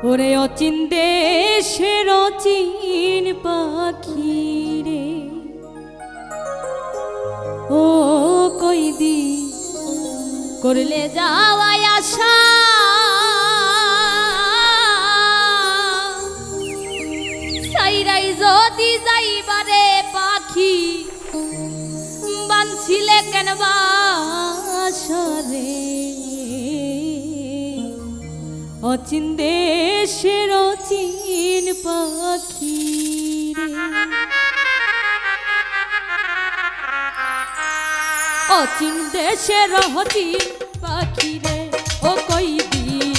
ওরে অচিন দেশের অচিন পাখি রে, ও কইদি করলে যাওয়াই আশা, সাইরাই যদি যাইবারে পাখি বানছিলে কেন বাসা রে। অচিন দেশের অচিন পাখি রে, অচিন দেশের অচিন পাখি রে, ও কইদিন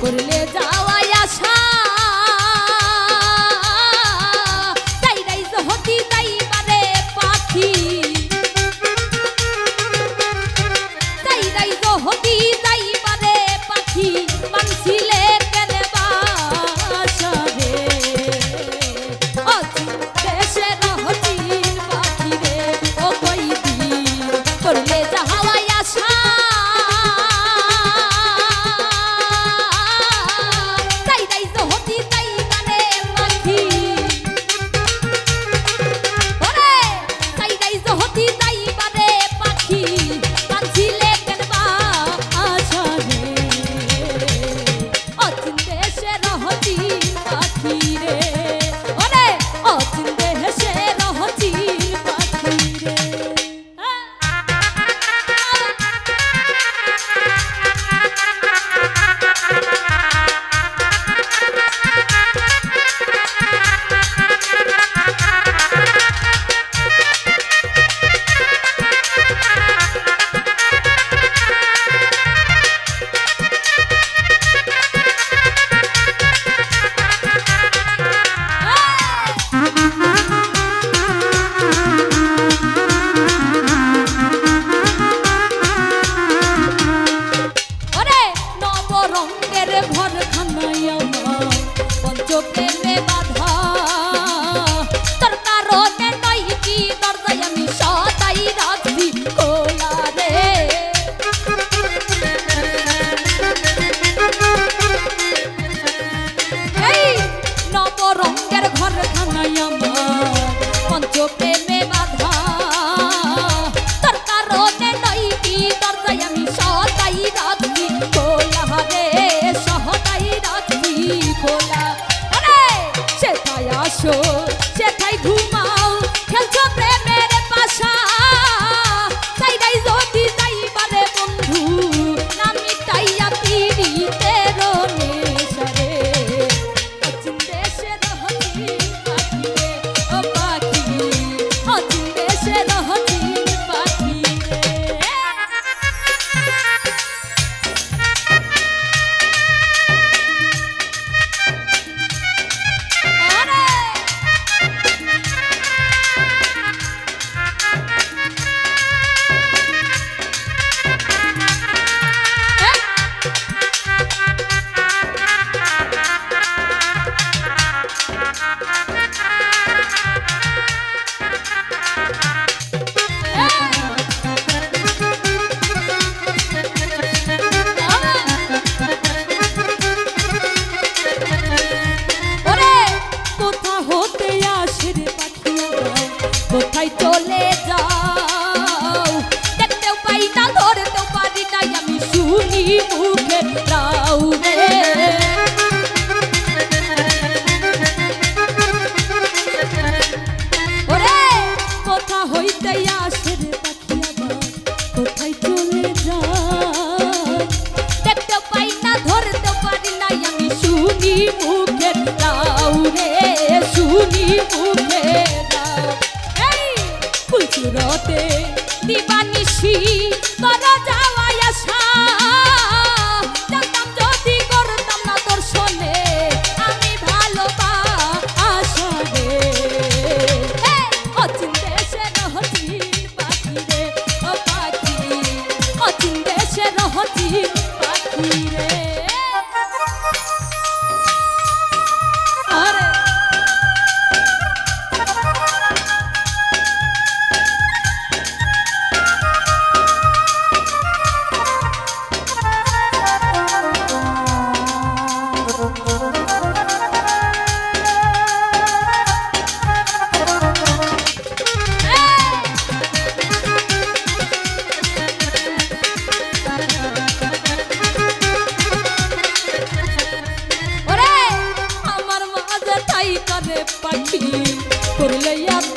করলে যাওয়াই আশা, যাইরাই যদি যাইবারে পাখি, যাইরাই যদি যাইবারে পাখি বানছিলে কেন বাসা রে। অচিন দেশের অচিন পাখি রে, ও কইদিন করলে যাওয়াই আশা, যাইরাই যদি যাইবারে পাখি, ওরে যাইরাই যদি যাইবারে পাখি বানছিলে কেন বাসা রে। অচিন দেশের অচিন পাখি রে, ওরে অচিন দেশের অচিন পাখি রে। ওরে নবরঙ্গের ঘরখানায় আমার পঞ্চপ্রেমে বাঁধা, তোর কারণে নয় কি দরজায় আমি সদাই রাখছি খোলা রে। এই নবরঙ্গের ঘরখানায় আমার পঞ্চপ্রেমে বাঁধা, তোর কারণে নয় কি দরজায় আমি সদাই রাখছি খোলা রে, সদাই রাখছি খোলা। আরে সে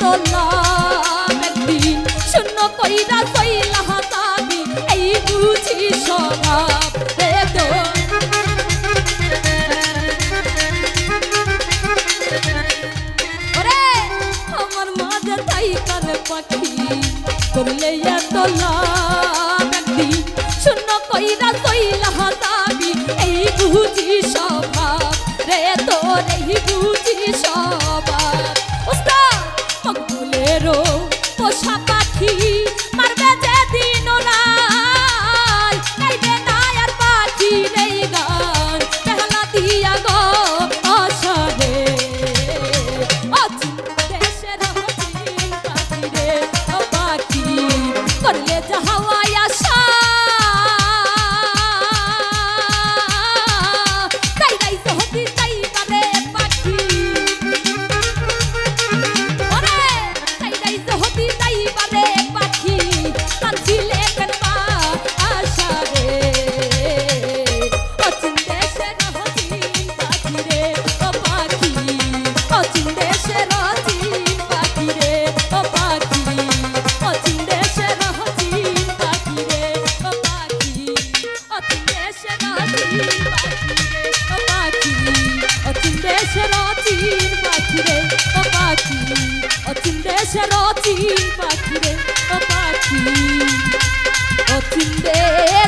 তোলাম একদিন শূন্য কইরা চইলা যাবি এই বুঝি স্বভাব রে তোর ওরে আমার মাঝে থাইকার পাখি করলে এত লাভ একদিন শূন্য কইরা চইলা যাবি এই বুঝি স্বভাব রে তোর এই বুঝি স্বভাব উস্তাদ মকবুলেরও পোষা পাখি মারবে যেদিন রাত গাইবে না আর পাখি রে গান বেহালা দিয়া গো আশারে অচিন দেশের হচিন পাখি রে ও পাখি করলে যাহাওয়াই আশা তাই তাই হতি তাই পারে পাখি ওরে তাই তাই হতি তাই পারে পাখি কাঁদছিলে কেনবা আশা রে অচিন দেশের হচিন পাখি রে ও পাখি অচিন দেশের হচিন পাখি রে ও পাখি অচিন দেশের হচিন পাখি রে ও পাখি অচিন দেশের হচিন পাখি রে ও পাখি অচিন দেশের হচিন পাখি রে ও পাখি অচিন দেশের হচিন পাখি রে ও পাখি অচিন দেশের